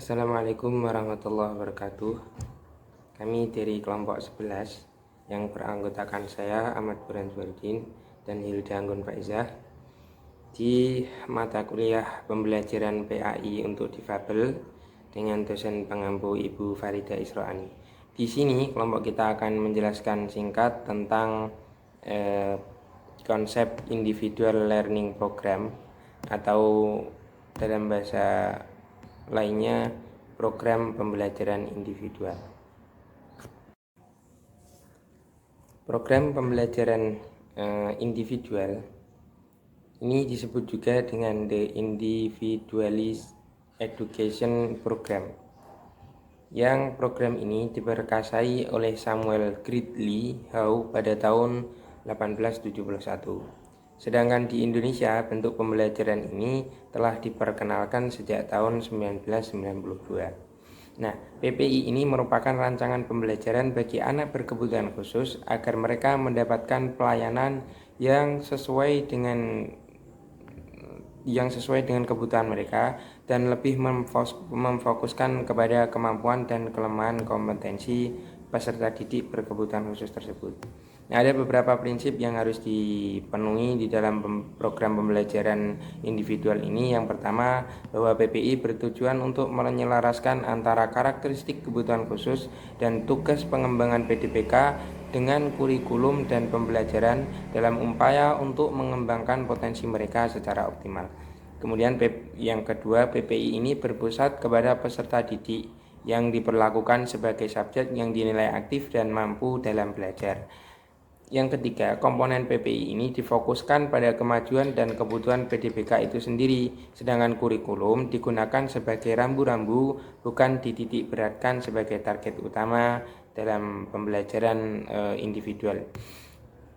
Assalamualaikum warahmatullahi wabarakatuh. Kami dari kelompok 11 yang beranggotakan saya Ahmad Burhan Zuhardin dan Hilda Anggun Faizah di mata kuliah pembelajaran PAI untuk difabel dengan dosen pengampu Ibu Farida Isroani. Di sini kelompok kita akan menjelaskan singkat tentang konsep individual learning program atau dalam bahasa lainnya program pembelajaran individual. Program pembelajaran individual ini disebut juga dengan the Individualized Education Program. Yang program ini diperkasai oleh Samuel Gridley Howe pada tahun 1871. Sedangkan di Indonesia bentuk pembelajaran ini telah diperkenalkan sejak tahun 1992. Nah, PPI ini merupakan rancangan pembelajaran bagi anak berkebutuhan khusus agar mereka mendapatkan pelayanan yang sesuai dengan kebutuhan mereka dan lebih memfokuskan kepada kemampuan dan kelemahan kompetensi peserta didik berkebutuhan khusus tersebut. Nah, ada beberapa prinsip yang harus dipenuhi di dalam program pembelajaran individual ini. Yang pertama, bahwa PPI bertujuan untuk menyelaraskan antara karakteristik kebutuhan khusus dan tugas pengembangan PDPK dengan kurikulum dan pembelajaran dalam upaya untuk mengembangkan potensi mereka secara optimal. Kemudian yang kedua, PPI ini berpusat kepada peserta didik yang diperlakukan sebagai subjek yang dinilai aktif dan mampu dalam belajar. Yang ketiga, komponen PPI ini difokuskan pada kemajuan dan kebutuhan PDPK itu sendiri, sedangkan kurikulum digunakan sebagai rambu-rambu, bukan dititik beratkan sebagai target utama dalam pembelajaran individual.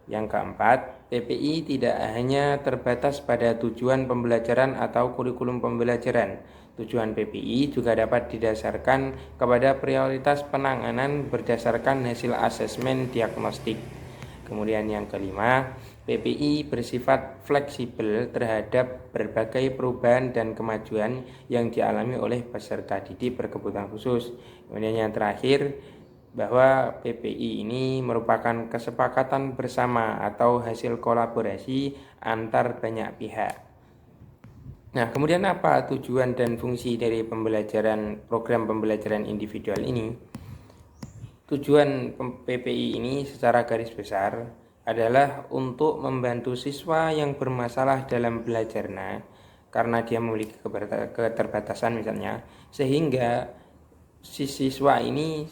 Yang keempat, PPI tidak hanya terbatas pada tujuan pembelajaran atau kurikulum pembelajaran. Tujuan PPI juga dapat didasarkan kepada prioritas penanganan berdasarkan hasil asesmen diagnostik. Kemudian yang kelima, PPI bersifat fleksibel terhadap berbagai perubahan dan kemajuan yang dialami oleh peserta didik berkebutuhan khusus. Kemudian yang terakhir, bahwa PPI ini merupakan kesepakatan bersama atau hasil kolaborasi antar banyak pihak. Nah, kemudian apa tujuan dan fungsi dari program pembelajaran individual ini? Tujuan PPI ini secara garis besar adalah untuk membantu siswa yang bermasalah dalam belajarnya karena dia memiliki keterbatasan misalnya, sehingga siswa ini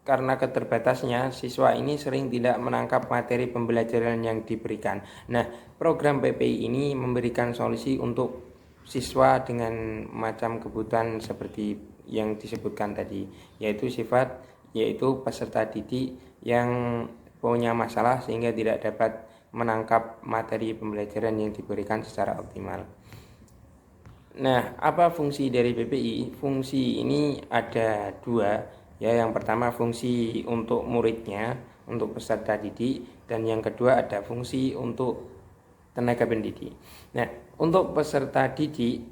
karena keterbatasnya, siswa ini sering tidak menangkap materi pembelajaran yang diberikan. Nah, program PPI ini memberikan solusi untuk siswa dengan macam kebutuhan seperti yang disebutkan tadi, yaitu peserta didik yang punya masalah sehingga tidak dapat menangkap materi pembelajaran yang diberikan secara optimal. Nah, apa fungsi dari PPI? Fungsi ini ada dua, ya. Yang pertama fungsi untuk muridnya, untuk peserta didik, dan yang kedua ada fungsi untuk tenaga pendidik. Nah, untuk peserta didik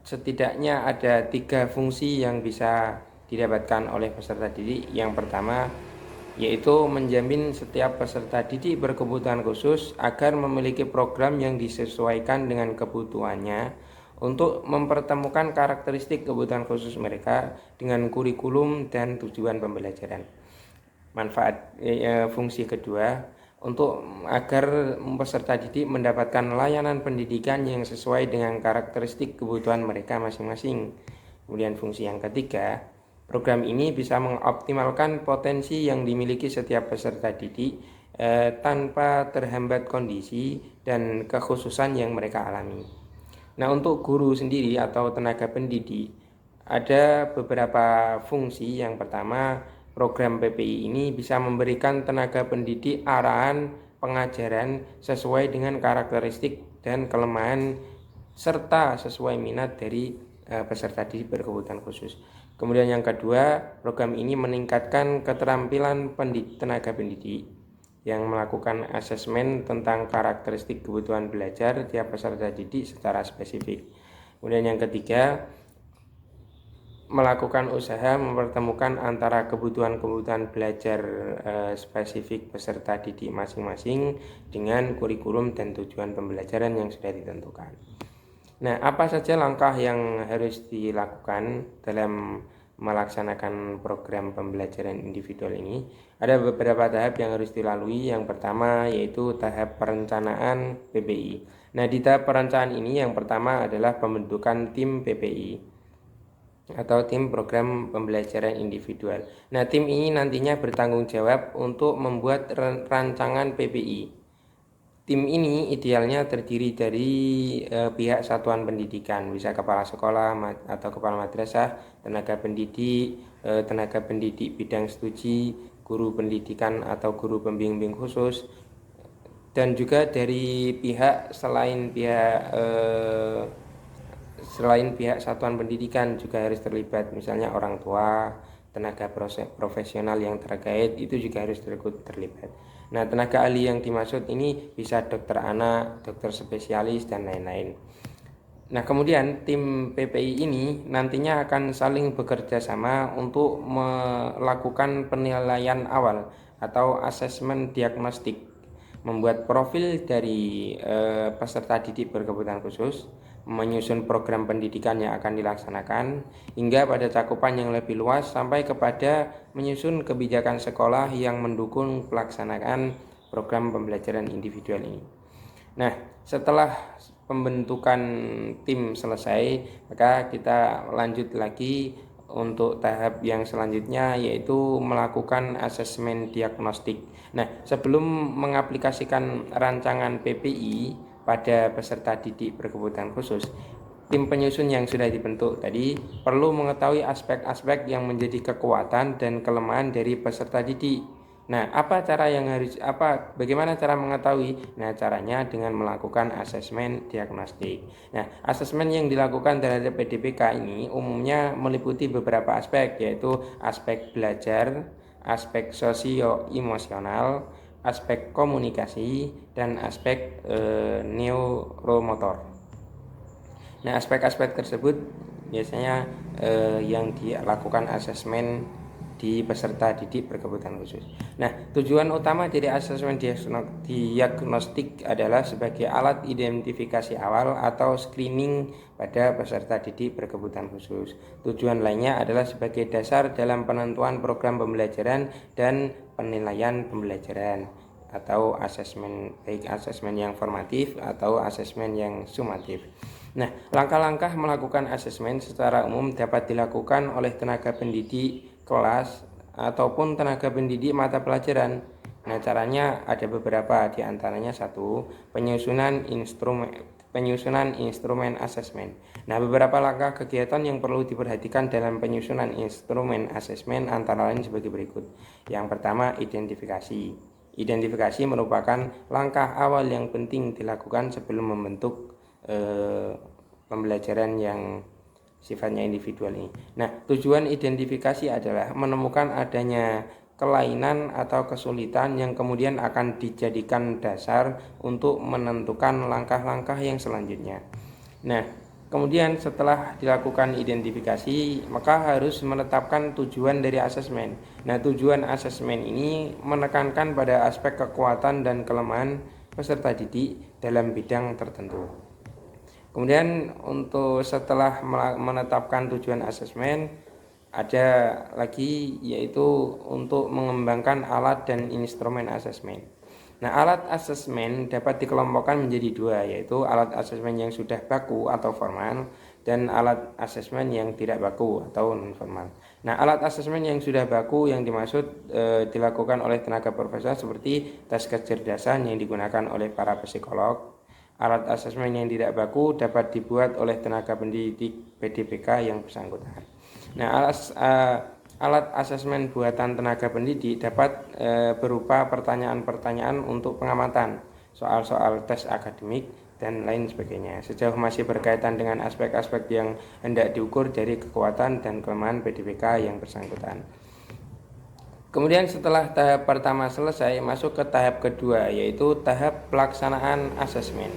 setidaknya ada 3 fungsi yang bisa didapatkan oleh peserta didik. Yang pertama yaitu menjamin setiap peserta didik berkebutuhan khusus agar memiliki program yang disesuaikan dengan kebutuhannya untuk mempertemukan karakteristik kebutuhan khusus mereka dengan kurikulum dan tujuan pembelajaran. Fungsi kedua, agar peserta didik mendapatkan layanan pendidikan yang sesuai dengan karakteristik kebutuhan mereka masing-masing. Kemudian fungsi yang ketiga, program ini bisa mengoptimalkan potensi yang dimiliki setiap peserta didik tanpa terhambat kondisi dan kekhususan yang mereka alami. Nah, untuk guru sendiri atau tenaga pendidik ada beberapa fungsi. Yang pertama, program PPI ini bisa memberikan tenaga pendidik arahan pengajaran sesuai dengan karakteristik dan kelemahan serta sesuai minat dari peserta didik berkebutuhan khusus. Kemudian yang kedua, program ini meningkatkan keterampilan tenaga pendidik yang melakukan asesmen tentang karakteristik kebutuhan belajar tiap peserta didik secara spesifik. Kemudian yang ketiga, melakukan usaha mempertemukan antara kebutuhan-kebutuhan belajar spesifik peserta didik masing-masing dengan kurikulum dan tujuan pembelajaran yang sudah ditentukan. Nah, apa saja langkah yang harus dilakukan dalam melaksanakan program pembelajaran individual ini? Ada beberapa tahap yang harus dilalui. Yang pertama yaitu tahap perencanaan PPI. Nah, di tahap perencanaan ini yang pertama adalah pembentukan tim PPI atau tim program pembelajaran individual. Nah, tim ini nantinya bertanggung jawab untuk membuat rancangan PPI. Tim ini idealnya terdiri dari pihak satuan pendidikan, bisa kepala sekolah atau kepala madrasah, tenaga pendidik bidang studi, guru pendidikan atau guru pembimbing khusus, dan juga dari pihak selain pihak satuan pendidikan juga harus terlibat, misalnya orang tua, tenaga profesional yang terkait itu juga harus terlibat. Nah, tenaga ahli yang dimaksud ini bisa dokter anak, dokter spesialis, dan lain-lain. Nah, kemudian tim PPI ini nantinya akan saling bekerja sama untuk melakukan penilaian awal atau asesmen diagnostik, membuat profil dari peserta didik berkebutuhan khusus, menyusun program pendidikan yang akan dilaksanakan, hingga pada cakupan yang lebih luas sampai kepada menyusun kebijakan sekolah yang mendukung pelaksanaan program pembelajaran individual ini. Nah, setelah pembentukan tim selesai, maka kita lanjut lagi untuk tahap yang selanjutnya, yaitu melakukan asesmen diagnostik. Nah, sebelum mengaplikasikan rancangan PPI pada peserta didik berkebutuhan khusus, tim penyusun yang sudah dibentuk tadi perlu mengetahui aspek-aspek yang menjadi kekuatan dan kelemahan dari peserta didik. Nah, bagaimana cara mengetahui? Nah, caranya dengan melakukan asesmen diagnostik. Nah, asesmen yang dilakukan terhadap PDPK ini umumnya meliputi beberapa aspek, yaitu aspek belajar, aspek sosio-emosional, aspek komunikasi, dan aspek neuromotor. Nah, aspek-aspek tersebut biasanya yang dilakukan asesmen di peserta didik berkebutuhan khusus. Nah, tujuan utama dari asesmen diagnostik adalah sebagai alat identifikasi awal atau screening pada peserta didik berkebutuhan khusus. Tujuan lainnya adalah sebagai dasar dalam penentuan program pembelajaran dan penilaian pembelajaran atau asesmen, baik asesmen yang formatif atau asesmen yang sumatif. Nah, langkah-langkah melakukan asesmen secara umum dapat dilakukan oleh tenaga pendidik kelas ataupun tenaga pendidik mata pelajaran. Nah, caranya ada beberapa, di antaranya satu, penyusunan instrumen asesmen. Nah, beberapa langkah kegiatan yang perlu diperhatikan dalam penyusunan instrumen asesmen antara lain sebagai berikut. Yang pertama, identifikasi. Identifikasi merupakan langkah awal yang penting dilakukan sebelum membentuk pembelajaran yang sifatnya individual ini. Nah, tujuan identifikasi adalah menemukan adanya kelainan atau kesulitan yang kemudian akan dijadikan dasar untuk menentukan langkah-langkah yang selanjutnya. Nah, kemudian setelah dilakukan identifikasi, maka harus menetapkan tujuan dari asesmen. Nah, tujuan asesmen ini menekankan pada aspek kekuatan dan kelemahan peserta didik dalam bidang tertentu. Kemudian untuk setelah menetapkan tujuan asesmen, ada lagi yaitu untuk mengembangkan alat dan instrumen asesmen. Nah, alat asesmen dapat dikelompokkan menjadi dua, yaitu alat asesmen yang sudah baku atau formal dan alat asesmen yang tidak baku atau non formal. Nah, alat asesmen yang sudah baku yang dimaksud dilakukan oleh tenaga profesional seperti tes kecerdasan yang digunakan oleh para psikolog. Alat asesmen yang tidak baku dapat dibuat oleh tenaga pendidik PDPK yang bersangkutan. Nah, alat asesmen buatan tenaga pendidik dapat berupa pertanyaan-pertanyaan untuk pengamatan, soal-soal tes akademik, dan lain sebagainya. Sejauh masih berkaitan dengan aspek-aspek yang hendak diukur dari kekuatan dan kelemahan PDPK yang bersangkutan. Kemudian setelah tahap pertama selesai, masuk ke tahap kedua, yaitu tahap pelaksanaan asesmen.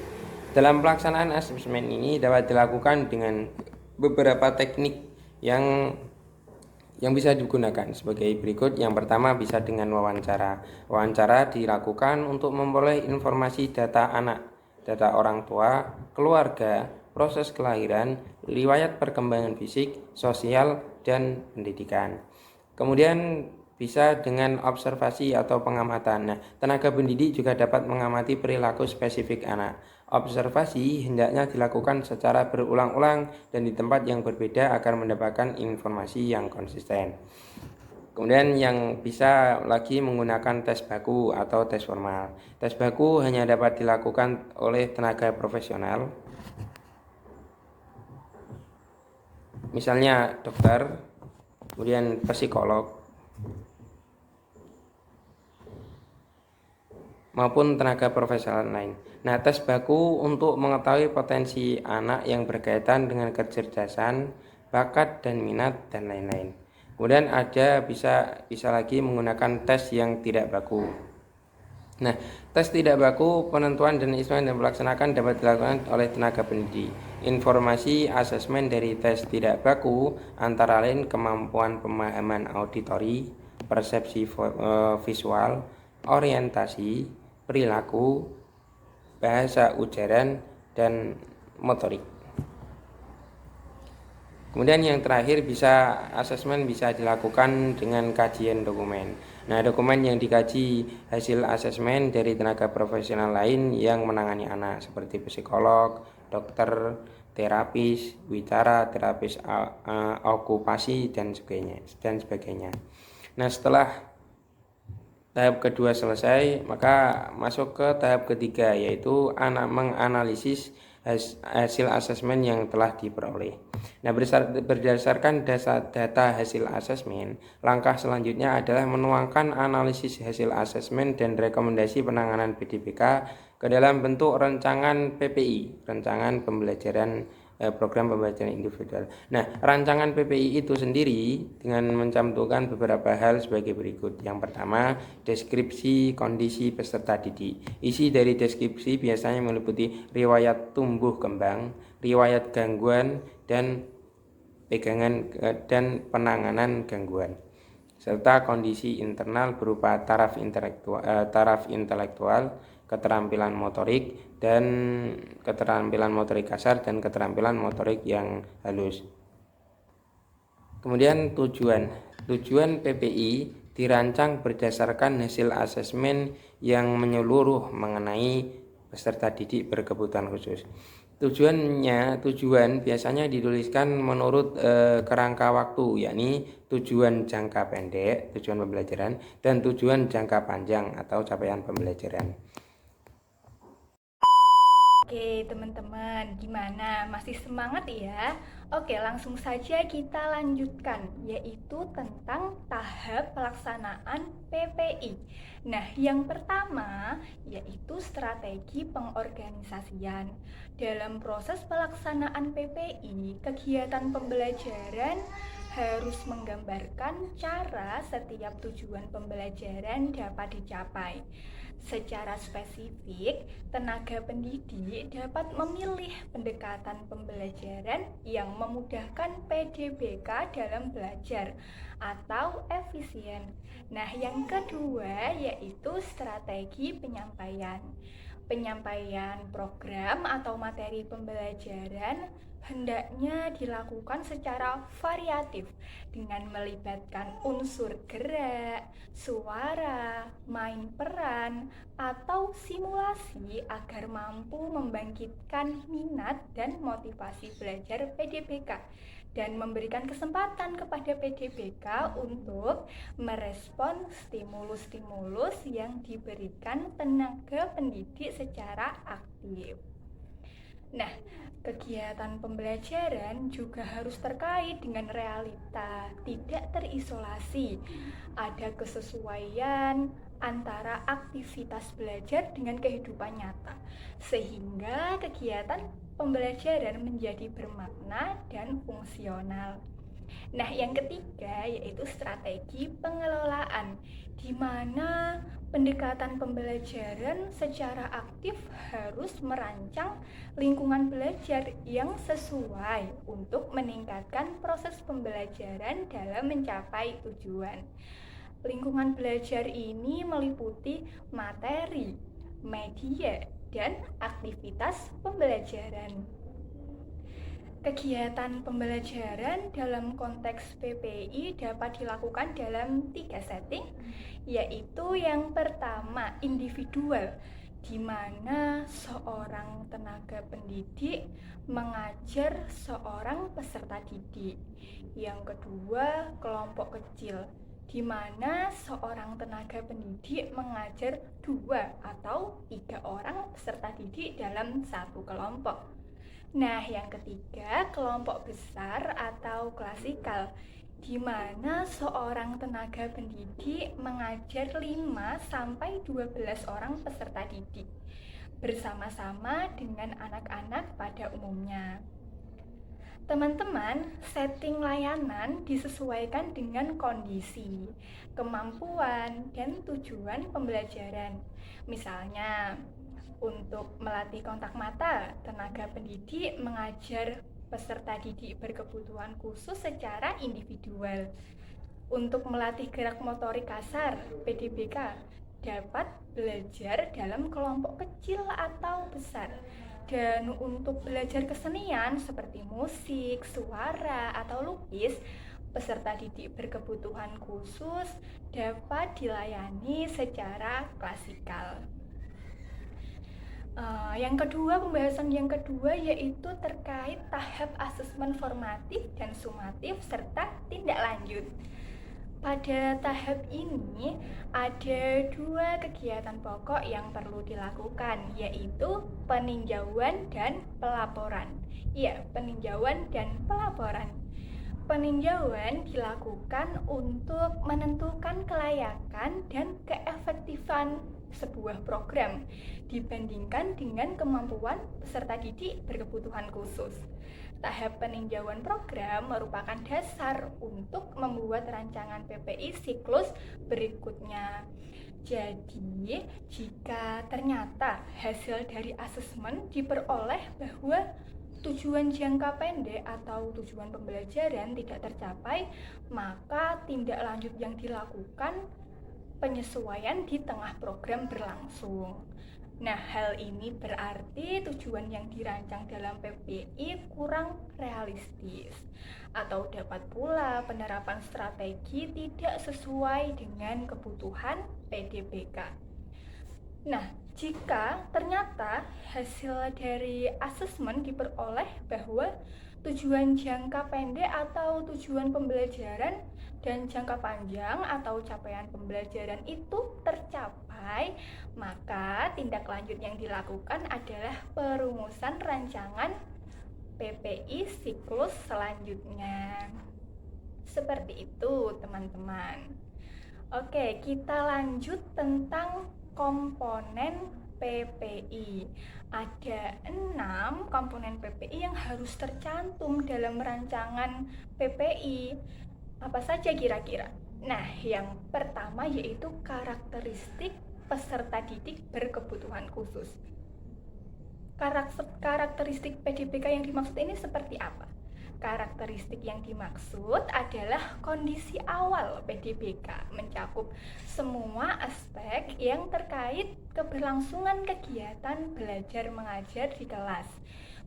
Dalam pelaksanaan asesmen ini dapat dilakukan dengan beberapa teknik yang yang bisa digunakan sebagai berikut. Yang pertama bisa dengan wawancara. Wawancara dilakukan untuk memperoleh informasi data anak, data orang tua, keluarga, proses kelahiran, riwayat perkembangan fisik, sosial, dan pendidikan. Kemudian bisa dengan observasi atau pengamatan. Nah, tenaga pendidik juga dapat mengamati perilaku spesifik anak. Observasi hendaknya dilakukan secara berulang-ulang dan di tempat yang berbeda agar mendapatkan informasi yang konsisten. Kemudian yang bisa lagi menggunakan tes baku atau tes formal. Tes baku hanya dapat dilakukan oleh tenaga profesional, misalnya dokter, kemudian psikolog, maupun tenaga profesional lain. Nah, tes baku untuk mengetahui potensi anak yang berkaitan dengan kecerdasan, bakat dan minat dan lain-lain. Kemudian ada bisa lagi menggunakan tes yang tidak baku. Nah, tes tidak baku, penentuan dan instrumen yang melaksanakan dapat dilakukan oleh tenaga pendidik. Informasi asesmen dari tes tidak baku antara lain kemampuan pemahaman auditori, persepsi visual, orientasi, perilaku, bahasa ujaran, dan motorik. Kemudian yang terakhir asesmen bisa dilakukan dengan kajian dokumen. Nah, dokumen yang dikaji hasil asesmen dari tenaga profesional lain yang menangani anak seperti psikolog, dokter, terapis, wicara, terapis okupasi dan sebagainya. Nah, setelah tahap kedua selesai, maka masuk ke tahap ketiga, yaitu menganalisis hasil asesmen yang telah diperoleh. Nah, berdasarkan data hasil asesmen, langkah selanjutnya adalah menuangkan analisis hasil asesmen dan rekomendasi penanganan PDBK ke dalam bentuk rancangan PPI, rancangan pembelajaran program pembelajaran individual. Nah, rancangan PPI itu sendiri dengan mencantumkan beberapa hal sebagai berikut. Yang pertama, deskripsi kondisi peserta didik. Isi dari deskripsi biasanya meliputi riwayat tumbuh kembang, riwayat gangguan dan penanganan gangguan, serta kondisi internal berupa taraf intelektual, keterampilan motorik kasar dan keterampilan motorik yang halus. Kemudian tujuan PPI dirancang berdasarkan hasil asesmen yang menyeluruh mengenai peserta didik berkebutuhan khusus. Tujuan biasanya dituliskan menurut kerangka waktu, yakni tujuan jangka pendek, tujuan pembelajaran, dan tujuan jangka panjang atau capaian pembelajaran. Oke teman-teman, gimana? Masih semangat ya? Oke, langsung saja kita lanjutkan, yaitu tentang tahap pelaksanaan PPI. Nah, yang pertama yaitu strategi pengorganisasian. Dalam proses pelaksanaan PPI, kegiatan pembelajaran harus menggambarkan cara setiap tujuan pembelajaran dapat dicapai. Secara spesifik, tenaga pendidik dapat memilih pendekatan pembelajaran yang memudahkan PDBK dalam belajar atau efisien. Nah, yang kedua yaitu strategi penyampaian. Penyampaian program atau materi pembelajaran hendaknya dilakukan secara variatif dengan melibatkan unsur gerak, suara, main peran, atau simulasi agar mampu membangkitkan minat dan motivasi belajar PDBK dan memberikan kesempatan kepada PDBK untuk merespon stimulus-stimulus yang diberikan tenaga pendidik secara aktif. Nah, kegiatan pembelajaran juga harus terkait dengan realita, tidak terisolasi. Ada kesesuaian antara aktivitas belajar dengan kehidupan nyata, sehingga kegiatan pembelajaran menjadi bermakna dan fungsional. Nah, yang ketiga yaitu strategi pengelolaan, di mana pendekatan pembelajaran secara aktif harus merancang lingkungan belajar yang sesuai untuk meningkatkan proses pembelajaran dalam mencapai tujuan. Lingkungan belajar ini meliputi materi, media, dan aktivitas pembelajaran. Kegiatan pembelajaran dalam konteks PPI dapat dilakukan dalam 3 setting, yaitu yang pertama individual, di mana seorang tenaga pendidik mengajar seorang peserta didik. Yang kedua, kelompok kecil, di mana seorang tenaga pendidik mengajar 2 atau 3 orang peserta didik dalam satu kelompok. Nah, yang ketiga, kelompok besar atau klasikal, di mana seorang tenaga pendidik mengajar 5-12 orang peserta didik bersama-sama dengan anak-anak pada umumnya. Teman-teman, setting layanan disesuaikan dengan kondisi, kemampuan, dan tujuan pembelajaran. Misalnya, untuk melatih kontak mata, tenaga pendidik mengajar peserta didik berkebutuhan khusus secara individual. Untuk melatih gerak motorik kasar, PDBK dapat belajar dalam kelompok kecil atau besar. Dan untuk belajar kesenian seperti musik, suara, atau lukis, peserta didik berkebutuhan khusus dapat dilayani secara klasikal. Pembahasan yang kedua yaitu terkait tahap asesmen formatif dan sumatif serta tindak lanjut. Pada tahap ini ada 2 kegiatan pokok yang perlu dilakukan, yaitu peninjauan dan pelaporan. Peninjauan dan pelaporan. Peninjauan dilakukan untuk menentukan kelayakan dan keefektifan sebuah program dibandingkan dengan kemampuan peserta didik berkebutuhan khusus. Tahap peninjauan program merupakan dasar untuk membuat rancangan PPI siklus berikutnya. Jadi, jika ternyata hasil dari asesmen diperoleh bahwa tujuan jangka pendek atau tujuan pembelajaran tidak tercapai, maka tindak lanjut yang dilakukan penyesuaian di tengah program berlangsung. Nah, hal ini berarti tujuan yang dirancang dalam PPI kurang realistis, atau dapat pula penerapan strategi tidak sesuai dengan kebutuhan PDBK. Nah, jika ternyata hasil dari asesmen diperoleh bahwa tujuan jangka pendek atau tujuan pembelajaran dan jangka panjang atau capaian pembelajaran itu tercapai, maka tindak lanjut yang dilakukan adalah perumusan rancangan PPI siklus selanjutnya. Seperti itu, teman-teman. Oke, kita lanjut tentang komponen PPI. Ada 6 komponen PPI yang harus tercantum dalam rancangan PPI. Apa saja kira-kira? Nah, yang pertama yaitu karakteristik peserta didik berkebutuhan khusus. Karakteristik PDBK yang dimaksud ini seperti apa? Karakteristik yang dimaksud adalah kondisi awal PDBK, mencakup semua aspek yang terkait keberlangsungan kegiatan belajar mengajar di kelas.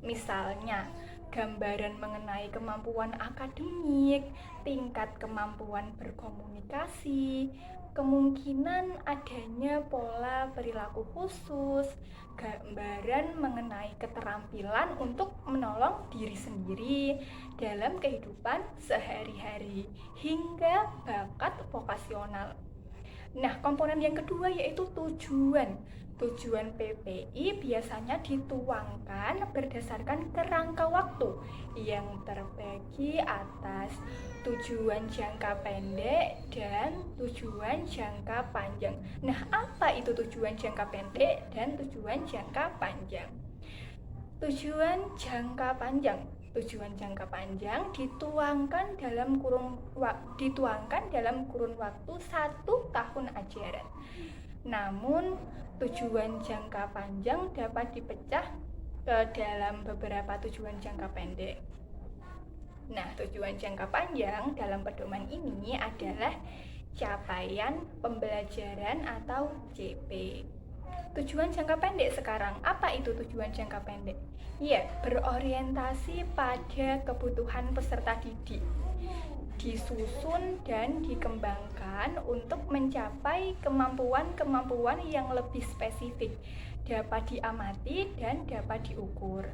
Misalnya, gambaran mengenai kemampuan akademik, tingkat kemampuan berkomunikasi, kemungkinan adanya pola perilaku khusus, gambaran mengenai keterampilan untuk menolong diri sendiri dalam kehidupan sehari-hari, hingga bakat vokasional. Nah, komponen yang kedua yaitu tujuan. Tujuan PPI biasanya dituangkan berdasarkan kerangka waktu yang terbagi atas tujuan jangka pendek dan tujuan jangka panjang. Nah, apa itu tujuan jangka pendek dan tujuan jangka panjang? Tujuan jangka panjang Tujuan jangka panjang dituangkan dalam kurun waktu 1 tahun ajaran. Namun, tujuan jangka panjang dapat dipecah ke dalam beberapa tujuan jangka pendek. Nah, tujuan jangka panjang dalam pedoman ini adalah capaian pembelajaran atau CP. Tujuan jangka pendek sekarang, apa itu tujuan jangka pendek? Ya, berorientasi pada kebutuhan peserta didik, disusun dan dikembangkan untuk mencapai kemampuan-kemampuan yang lebih spesifik, dapat diamati dan dapat diukur.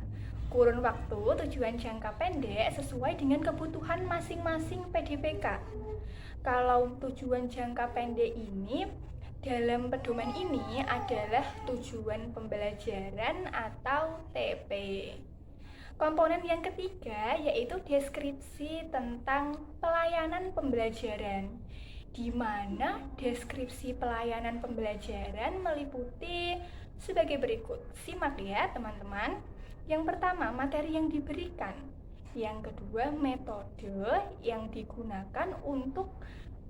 Kurun waktu tujuan jangka pendek sesuai dengan kebutuhan masing-masing PDPK. Kalau tujuan jangka pendek ini dalam pedoman ini adalah tujuan pembelajaran atau TP. Komponen yang ketiga yaitu deskripsi tentang pelayanan pembelajaran, di mana deskripsi pelayanan pembelajaran meliputi sebagai berikut. Simak ya teman-teman. Yang pertama, materi yang diberikan. Yang kedua, metode yang digunakan untuk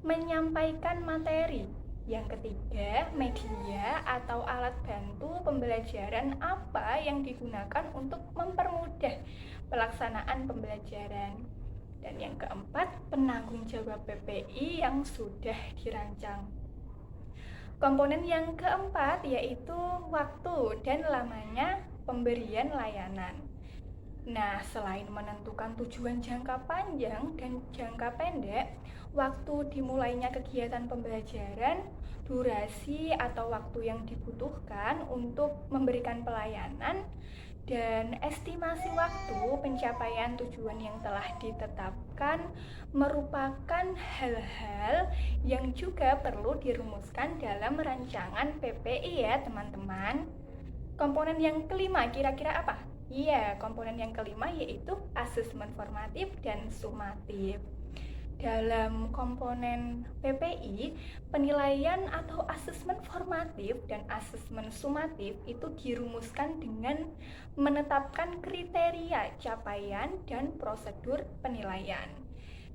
menyampaikan materi. Yang ketiga, media atau alat bantu pembelajaran apa yang digunakan untuk mempermudah pelaksanaan pembelajaran. Dan yang keempat, penanggung jawab PPI yang sudah dirancang. Komponen yang keempat yaitu waktu dan lamanya pemberian layanan. Nah, selain menentukan tujuan jangka panjang dan jangka pendek, waktu dimulainya kegiatan pembelajaran, durasi atau waktu yang dibutuhkan untuk memberikan pelayanan, dan estimasi waktu pencapaian tujuan yang telah ditetapkan merupakan hal-hal yang juga perlu dirumuskan dalam rancangan PPI ya teman-teman. Komponen yang kelima kira-kira apa? Iya, komponen yang kelima yaitu asesmen formatif dan sumatif. Dalam komponen PPI, penilaian atau asesmen formatif dan asesmen sumatif itu dirumuskan dengan menetapkan kriteria capaian dan prosedur penilaian.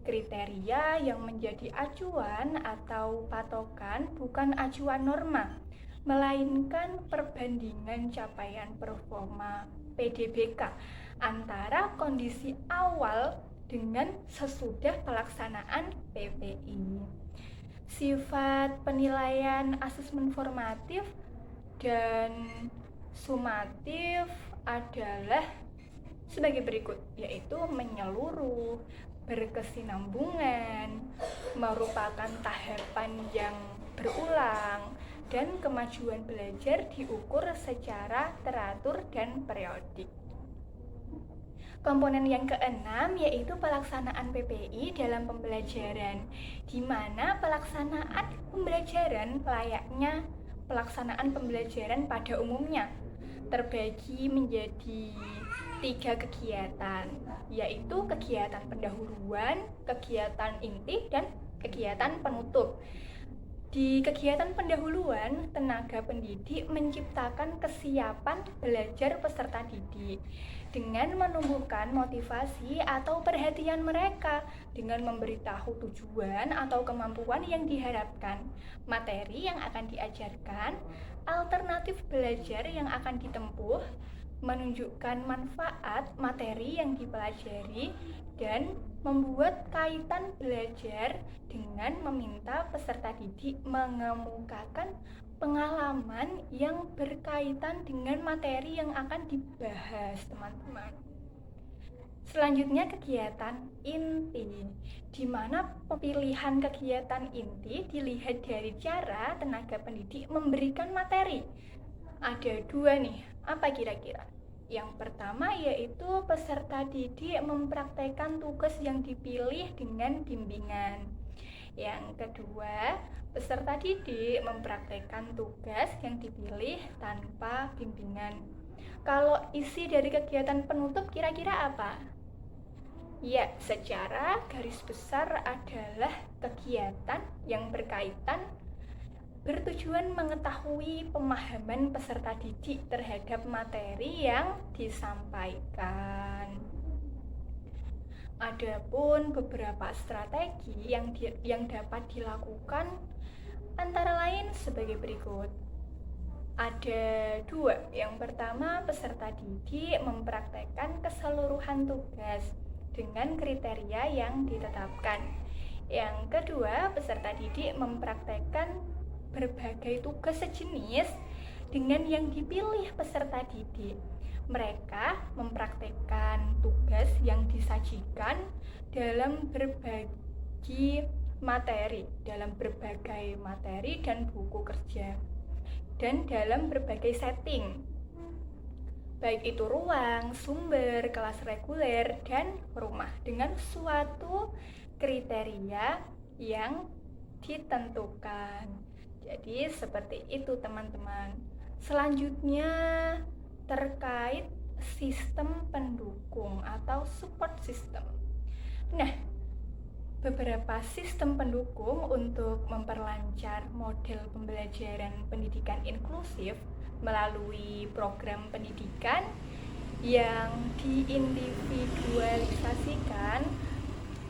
Kriteria yang menjadi acuan atau patokan bukan acuan norma, melainkan perbandingan capaian performa PDBK antara kondisi awal dengan sesudah pelaksanaan PPI. Sifat penilaian asesmen formatif dan sumatif adalah sebagai berikut, yaitu menyeluruh, berkesinambungan, merupakan tahapan yang berulang, dan kemajuan belajar diukur secara teratur dan periodik. Komponen yang keenam yaitu pelaksanaan PPI dalam pembelajaran, di mana pelaksanaan pembelajaran layaknya pelaksanaan pembelajaran pada umumnya terbagi menjadi 3 kegiatan, yaitu kegiatan pendahuluan, kegiatan inti, dan kegiatan penutup. Di kegiatan pendahuluan, tenaga pendidik menciptakan kesiapan belajar peserta didik dengan menumbuhkan motivasi atau perhatian mereka dengan memberitahu tujuan atau kemampuan yang diharapkan, materi yang akan diajarkan, alternatif belajar yang akan ditempuh, menunjukkan manfaat materi yang dipelajari, dan membuat kaitan belajar dengan meminta peserta didik mengemukakan pengalaman yang berkaitan dengan materi yang akan dibahas, teman-teman. Selanjutnya kegiatan inti, di mana pemilihan kegiatan inti dilihat dari cara tenaga pendidik memberikan materi. Ada 2 nih, apa kira-kira? Yang pertama yaitu peserta didik mempraktekkan tugas yang dipilih dengan bimbingan. Yang kedua, peserta didik mempraktekkan tugas yang dipilih tanpa bimbingan. Kalau isi dari kegiatan penutup kira-kira apa? Ya, secara garis besar adalah kegiatan yang bertujuan mengetahui pemahaman peserta didik terhadap materi yang disampaikan. Adapun beberapa strategi yang dapat dilakukan antara lain sebagai berikut. Ada dua. Yang pertama, peserta didik mempraktekkan keseluruhan tugas dengan kriteria yang ditetapkan. Yang kedua, peserta didik mempraktekkan berbagai tugas sejenis dengan yang dipilih peserta didik. Mereka mempraktekkan tugas yang disajikan dalam berbagai materi dan buku kerja, dan dalam berbagai setting, baik itu ruang, sumber, kelas reguler, dan rumah, dengan suatu kriteria yang ditentukan. Jadi seperti itu teman-teman. Selanjutnya terkait sistem pendukung atau support system. Nah, beberapa sistem pendukung untuk memperlancar model pembelajaran pendidikan inklusif melalui program pendidikan yang diindividualisasikan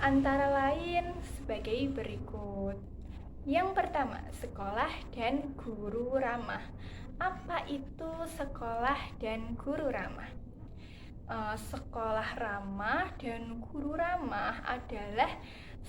antara lain sebagai berikut. Yang pertama, sekolah dan guru ramah. Apa itu sekolah dan guru ramah? Sekolah ramah dan guru ramah adalah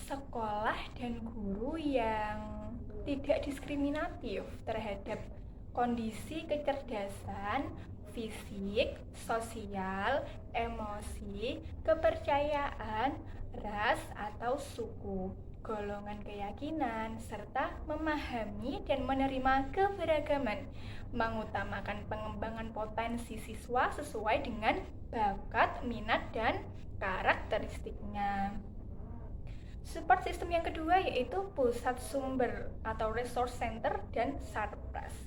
sekolah dan guru yang tidak diskriminatif terhadap kondisi kecerdasan, fisik, sosial, emosi, kepercayaan, ras atau suku, golongan keyakinan, serta memahami dan menerima keberagaman, mengutamakan pengembangan potensi siswa sesuai dengan bakat, minat, dan karakteristiknya. Support system yang kedua yaitu pusat sumber atau resource center dan sarpras,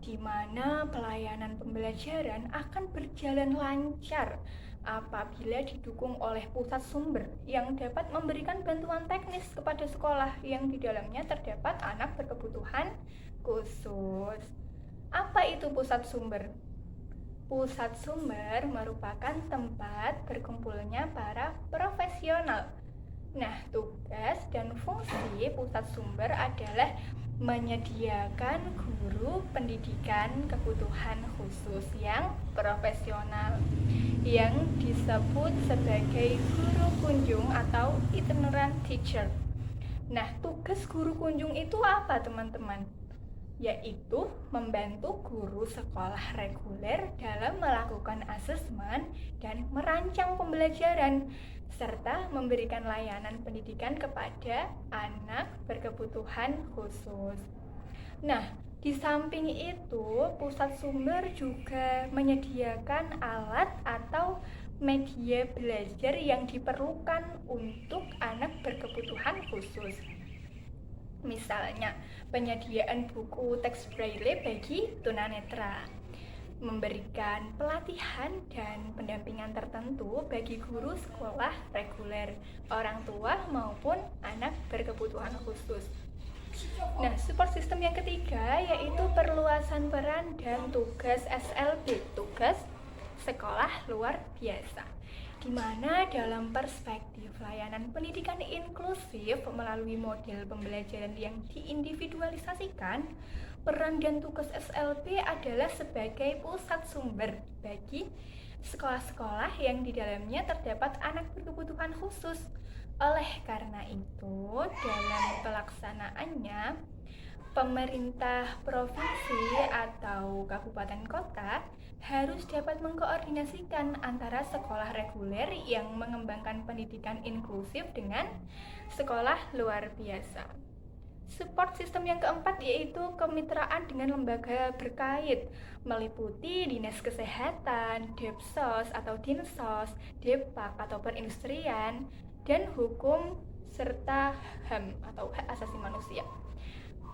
di mana pelayanan pembelajaran akan berjalan lancar apabila didukung oleh pusat sumber yang dapat memberikan bantuan teknis kepada sekolah yang di dalamnya terdapat anak berkebutuhan khusus. Apa itu pusat sumber? Pusat sumber merupakan tempat berkumpulnya para profesional. Nah, tugas dan fungsi pusat sumber adalah menyediakan guru pendidikan kebutuhan khusus yang profesional yang disebut sebagai guru kunjung atau itinerant teacher. Nah, tugas guru kunjung itu apa, teman-teman? Yaitu membantu guru sekolah reguler dalam melakukan asesmen dan merancang pembelajaran, serta memberikan layanan pendidikan kepada anak berkebutuhan khusus. Nah, di samping itu, pusat sumber juga menyediakan alat atau media belajar yang diperlukan untuk anak berkebutuhan khusus. Misalnya, penyediaan buku teks braille bagi tunanetra, memberikan pelatihan dan pendampingan tertentu bagi guru sekolah reguler, orang tua maupun anak berkebutuhan khusus. Nah, support system yang ketiga yaitu perluasan peran dan tugas SLB, tugas sekolah luar biasa, di mana dalam perspektif layanan pendidikan inklusif melalui model pembelajaran yang diindividualisasikan, peran dan tugas SLB adalah sebagai pusat sumber bagi sekolah-sekolah yang di dalamnya terdapat anak berkebutuhan khusus. Oleh karena itu, dalam pelaksanaannya, pemerintah provinsi atau kabupaten kota harus dapat mengkoordinasikan antara sekolah reguler yang mengembangkan pendidikan inklusif dengan sekolah luar biasa. Support system yang keempat yaitu kemitraan dengan lembaga berkait, meliputi Dinas Kesehatan, Depsos atau Dinsos, Depak atau Perindustrian, dan Hukum serta HAM atau Hak Asasi Manusia.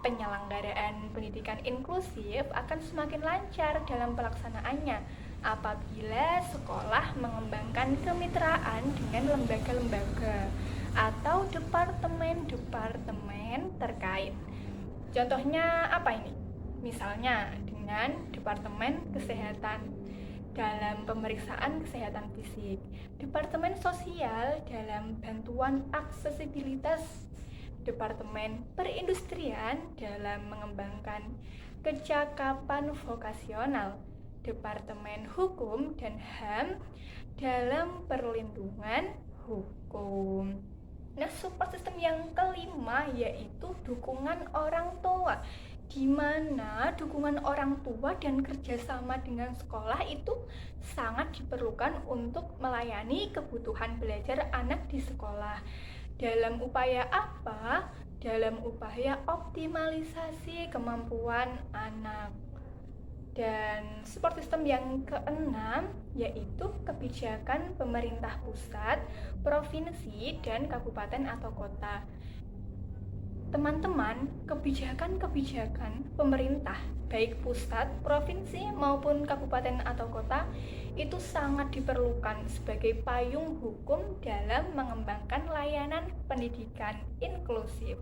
Penyelenggaraan pendidikan inklusif akan semakin lancar dalam pelaksanaannya apabila sekolah mengembangkan kemitraan dengan lembaga-lembaga atau departemen-departemen terkait. Contohnya apa ini? Misalnya dengan Departemen Kesehatan, dalam pemeriksaan kesehatan fisik, Departemen Sosial dalam bantuan aksesibilitas, Departemen Perindustrian dalam mengembangkan kecakapan vokasional, Departemen Hukum dan HAM dalam perlindungan hukum. Nah, support system yang kelima yaitu dukungan orang tua, di mana dukungan orang tua dan kerjasama dengan sekolah itu sangat diperlukan untuk melayani kebutuhan belajar anak di sekolah. Dalam upaya apa? Dalam upaya optimalisasi kemampuan anak. Dan support system yang keenam yaitu kebijakan pemerintah pusat, provinsi, dan kabupaten atau kota. Teman-teman, kebijakan-kebijakan pemerintah, baik pusat, provinsi, maupun kabupaten atau kota, itu sangat diperlukan sebagai payung hukum dalam mengembangkan layanan pendidikan inklusif.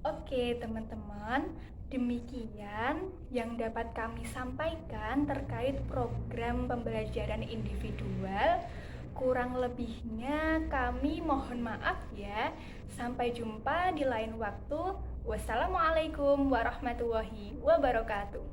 Oke teman-teman, demikian yang dapat kami sampaikan terkait program pembelajaran individual. Kurang lebihnya kami mohon maaf ya. Sampai jumpa di lain waktu. Wassalamualaikum warahmatullahi wabarakatuh.